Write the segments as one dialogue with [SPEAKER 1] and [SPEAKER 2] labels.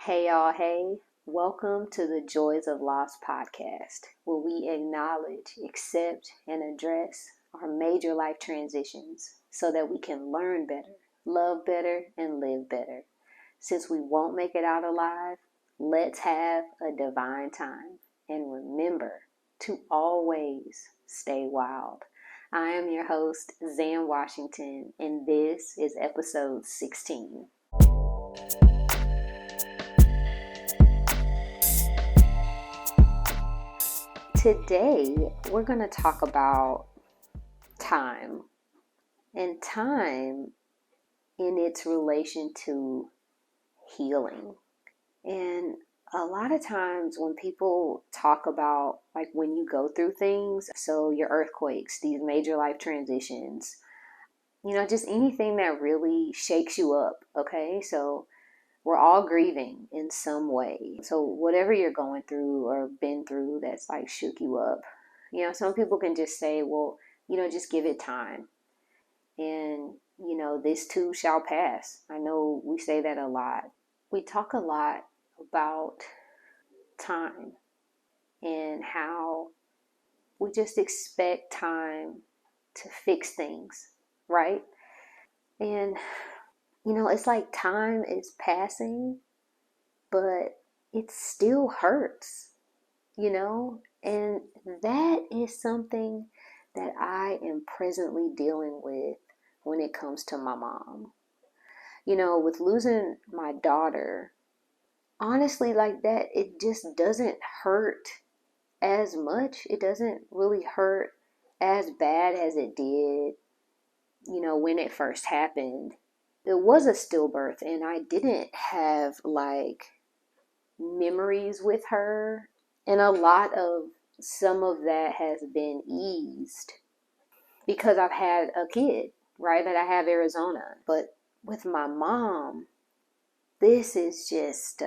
[SPEAKER 1] Hey, y'all, hey. Welcome to the Joys of Loss podcast, where we acknowledge, accept, and address our major life transitions so that we can learn better, love better, and live better. Since we won't make it out alive, let's have a divine time. And remember to always stay wild. I am your host, Zan Washington, and this is episode 16. Today, we're going to talk about time and time in its relation to healing. And a lot of times when people talk about like when you go through things, so your earthquakes, these major life transitions, just anything that really shakes you up, okay? So we're all grieving in some way. So whatever you're going through or been through that's like shook you up, some people can just say, well, just give it time. And, this too shall pass. I know we say that a lot. We talk a lot about time and how we just expect time to fix things, right? And, it's like time is passing, but it still hurts, and that is something that I am presently dealing with when it comes to my mom. With losing my daughter, honestly, like that, it just doesn't hurt as much. It doesn't really hurt as bad as it did, when it first happened. It was a stillbirth, and I didn't have like memories with her, and a lot of some of that has been eased because I've had a kid, right? That I have Arizona. But with my mom, this is just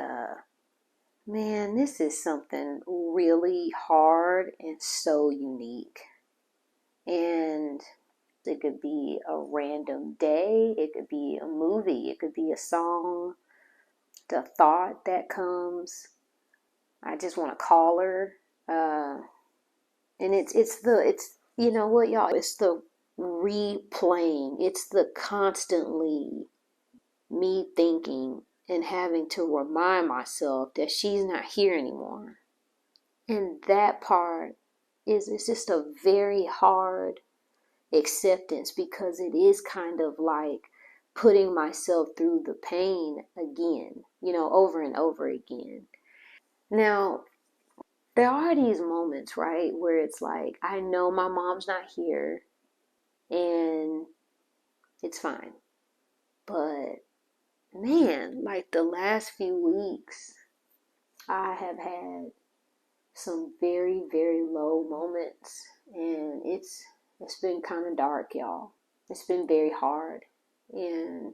[SPEAKER 1] man, this is something really hard and so unique. And it could be a random day, it could be a movie, it could be a song, the thought that comes, I just want to call her. And it's you know what, y'all, it's the replaying. It's the constantly me thinking and having to remind myself that she's not here anymore. And that part it's just a very hard acceptance, because it is kind of like putting myself through the pain again, over and over again. Now, there are these moments, right, where it's like, I know my mom's not here and it's fine. But man, like the last few weeks, I have had some very, very low moments, and it's been kind of dark, y'all. It's been very hard, and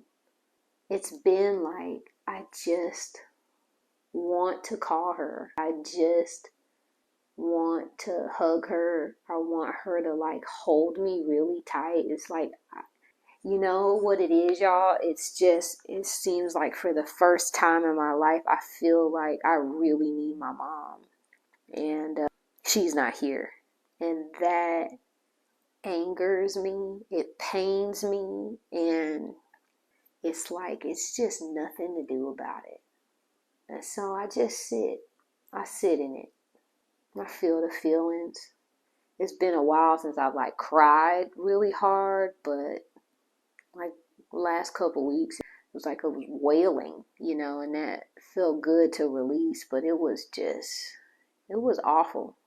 [SPEAKER 1] it's been like I just want to call her. I just want to hug her. I want her to like hold me really tight. It's like, you know what it is, y'all? It's just, it seems like for the first time in my life, I feel like I really need my mom. And she's not here. And that angers me. It pains me. And it's like, it's just nothing to do about it. And so I just sit. I sit in it. I feel the feelings. It's been a while since I've like cried really hard, but like last couple weeks, it was like I was wailing, and that felt good to release, but it was awful.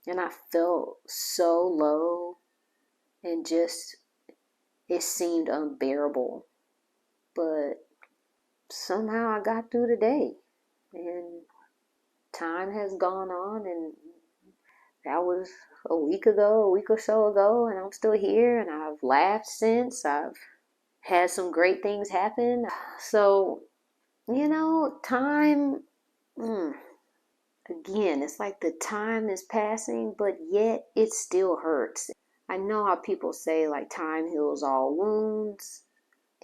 [SPEAKER 1] And I felt so low, and just, it seemed unbearable. But somehow I got through the day, and time has gone on, and that was a week or so ago, and I'm still here, and I've laughed since. I've had some great things happen. So, time, again, it's like the time is passing, but yet it still hurts. I know how people say like time heals all wounds,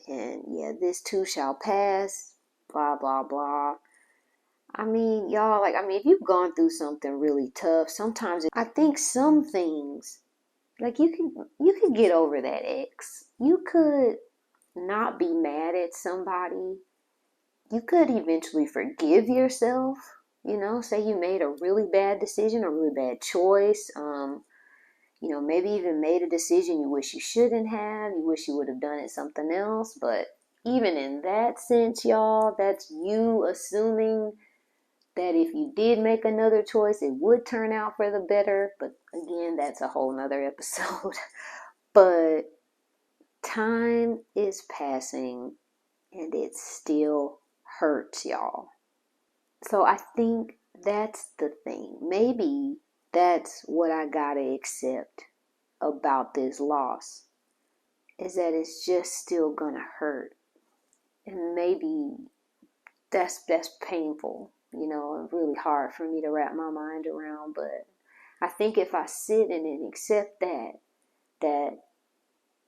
[SPEAKER 1] and yeah, this too shall pass, blah, blah, blah. I mean, y'all, like, I mean, if you've gone through something really tough, sometimes I think some things, like, you could get over that ex. You could not be mad at somebody. You could eventually forgive yourself. You know, say you made a really bad decision, a really bad choice. Maybe even made a decision you wish you shouldn't have. You wish you would have done it something else. But even in that sense, y'all, that's you assuming that if you did make another choice, it would turn out for the better. But again, that's a whole nother episode. But time is passing and it still hurts, y'all. So I think that's the thing. Maybe that's what I gotta accept about this loss, is that it's just still gonna hurt. And maybe that's painful, really hard for me to wrap my mind around. But I think if I sit in and accept that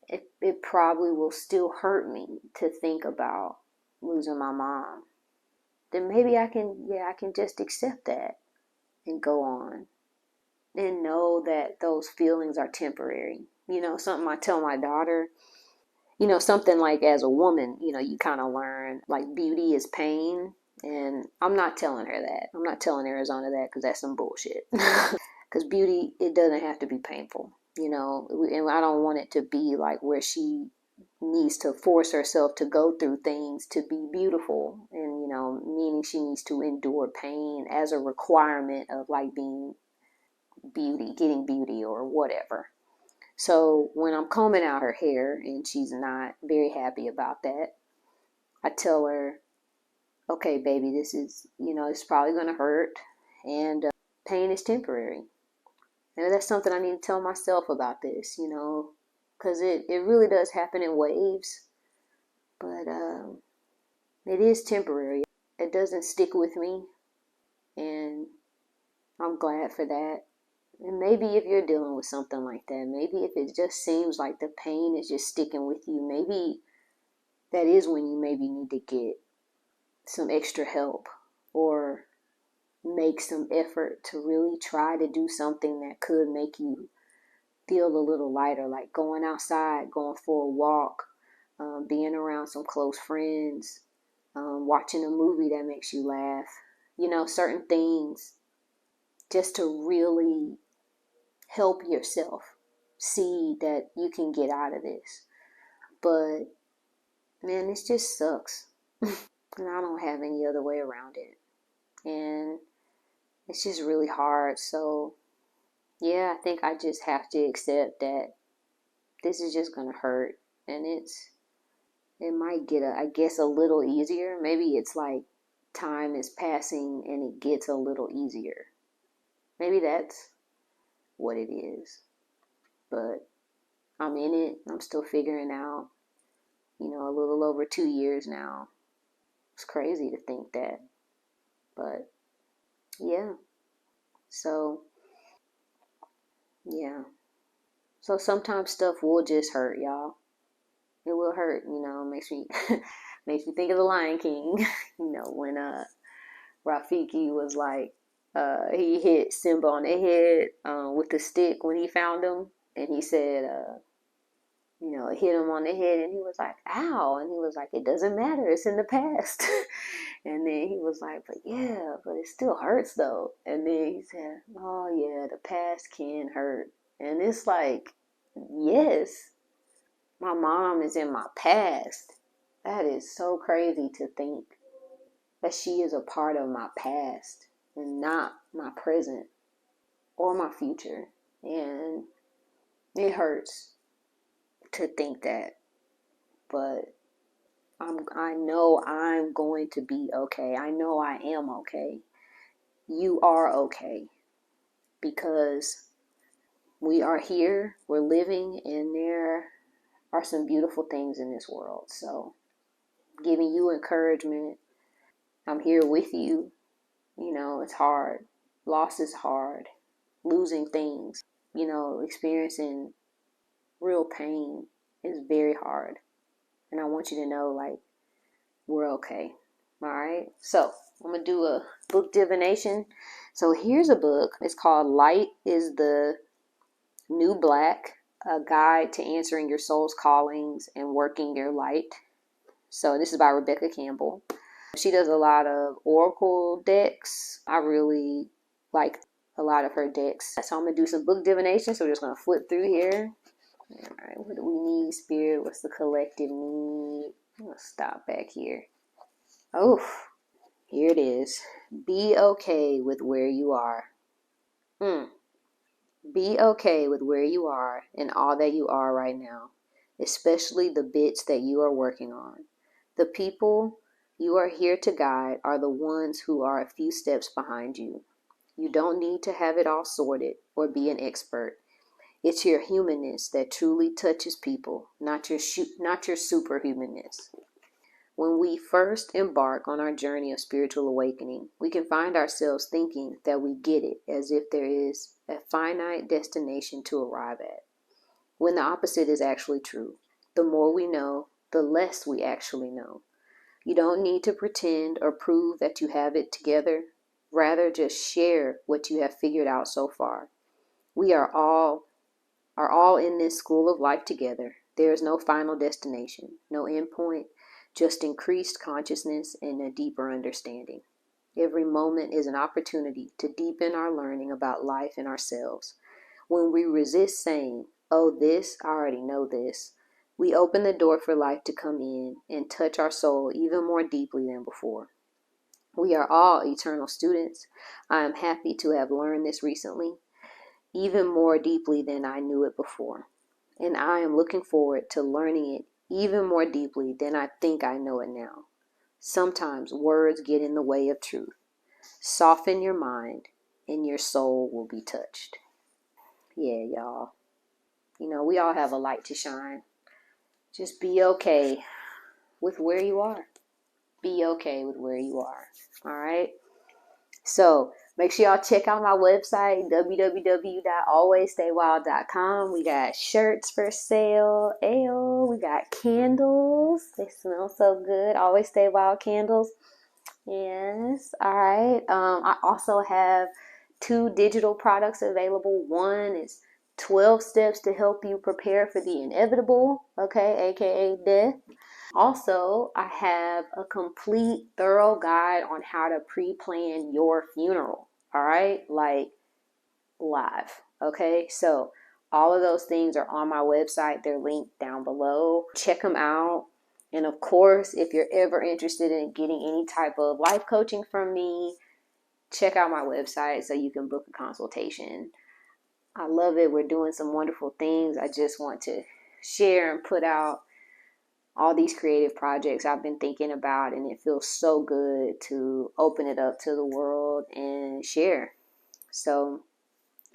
[SPEAKER 1] it probably will still hurt me to think about losing my mom, then maybe I can just accept that and go on and know that those feelings are temporary. Something I tell my daughter, something like, as a woman, you kind of learn like beauty is pain. And I'm not telling her that. I'm not telling Arizona that, because that's some bullshit. Because beauty, it doesn't have to be painful, and I don't want it to be like where she needs to force herself to go through things to be beautiful, and meaning she needs to endure pain as a requirement of like being beauty, getting beauty or whatever. So when I'm combing out her hair and she's not very happy about that, I tell her, okay, baby, this is, it's probably going to hurt, and pain is temporary. And that's something I need to tell myself about this, because it really does happen in waves, but it is temporary. It doesn't stick with me, and I'm glad for that. And maybe if you're dealing with something like that, maybe if it just seems like the pain is just sticking with you, maybe that is when you maybe need to get some extra help, or make some effort to really try to do something that could make you feel a little lighter, like going outside, going for a walk, being around some close friends, watching a movie that makes you laugh, certain things, just to really help yourself see that you can get out of this. But man, this just sucks. And I don't have any other way around it. And it's just really hard. So yeah, I think I just have to accept that this is just gonna hurt, and it might get I guess a little easier. Maybe it's like time is passing and it gets a little easier. Maybe that's what it is. But I'm in it. I'm still figuring out, a little over 2 years now. It's crazy to think that. But yeah. So yeah. So sometimes stuff will just hurt, y'all. It will hurt, makes me makes me think of the Lion King. When Rafiki was like, he hit Simba on the head with the stick when he found him, and he said, it hit him on the head, and he was like, ow, and he was like, it doesn't matter, it's in the past. And then he was like, but yeah, but it still hurts though. And then he said, oh yeah, the past can hurt. And it's like, yes, my mom is in my past. That is so crazy to think that she is a part of my past and not my present or my future. And it hurts to think that, but I know I'm going to be okay. I know I am okay. You are okay, because we are here, we're living, and there are some beautiful things in this world. So, giving you encouragement, I'm here with you. It's hard. Loss is hard. Losing things, experiencing real pain is very hard. And I want you to know, like, we're okay. All right. So I'm going to do a book divination. So here's a book. It's called Light is the New Black, a guide to answering your soul's callings and working your light. So this is by Rebecca Campbell. She does a lot of oracle decks. I really like a lot of her decks. So I'm going to do some book divination. So we're just going to flip through here. All right, what do we need, Spirit? What's the collective need? I'm going to stop back here. Oh, here it is. Be okay with where you are. Be okay with where you are and all that you are right now, especially the bits that you are working on. The people you are here to guide are the ones who are a few steps behind you. You don't need to have it all sorted or be an expert. It's your humanness that truly touches people, not your superhumanness. When we first embark on our journey of spiritual awakening, we can find ourselves thinking that we get it, as if there is a finite destination to arrive at, when the opposite is actually true. The more we know, the less we actually know. You don't need to pretend or prove that you have it together. Rather, just share what you have figured out so far. We are all in this school of life together. There is no final destination, no endpoint, just increased consciousness and a deeper understanding. Every moment is an opportunity to deepen our learning about life and ourselves. When we resist saying, "Oh, this, I already know this," we open the door for life to come in and touch our soul even more deeply than before. We are all eternal students. I am happy to have learned this recently, even more deeply than I knew it before. And I am looking forward to learning it even more deeply than I think I know it now. Sometimes words get in the way of truth. Soften your mind and your soul will be touched. Yeah, y'all. We all have a light to shine. Just be okay with where you are. Be okay with where you are. All right? So make sure y'all check out my website, www.alwaysstaywild.com. We got shirts for sale. Ayo, we got candles. They smell so good. Always Stay Wild candles. Yes. All right. I also have 2 digital products available. One is 12 steps to help you prepare for the inevitable, okay, aka death. Also, I have a complete, thorough guide on how to pre-plan your funeral. All right, like live. Okay, so all of those things are on my website. They're linked down below. Check them out. And of course, if you're ever interested in getting any type of life coaching from me, check out my website so you can book a consultation. I love it. We're doing some wonderful things. I just want to share and put out all these creative projects I've been thinking about, and it feels so good to open it up to the world and share. So,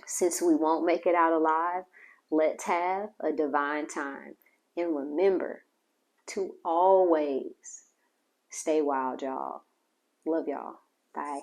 [SPEAKER 1] since we won't make it out alive, let's have a divine time. And remember to always stay wild, y'all. Love y'all. Bye.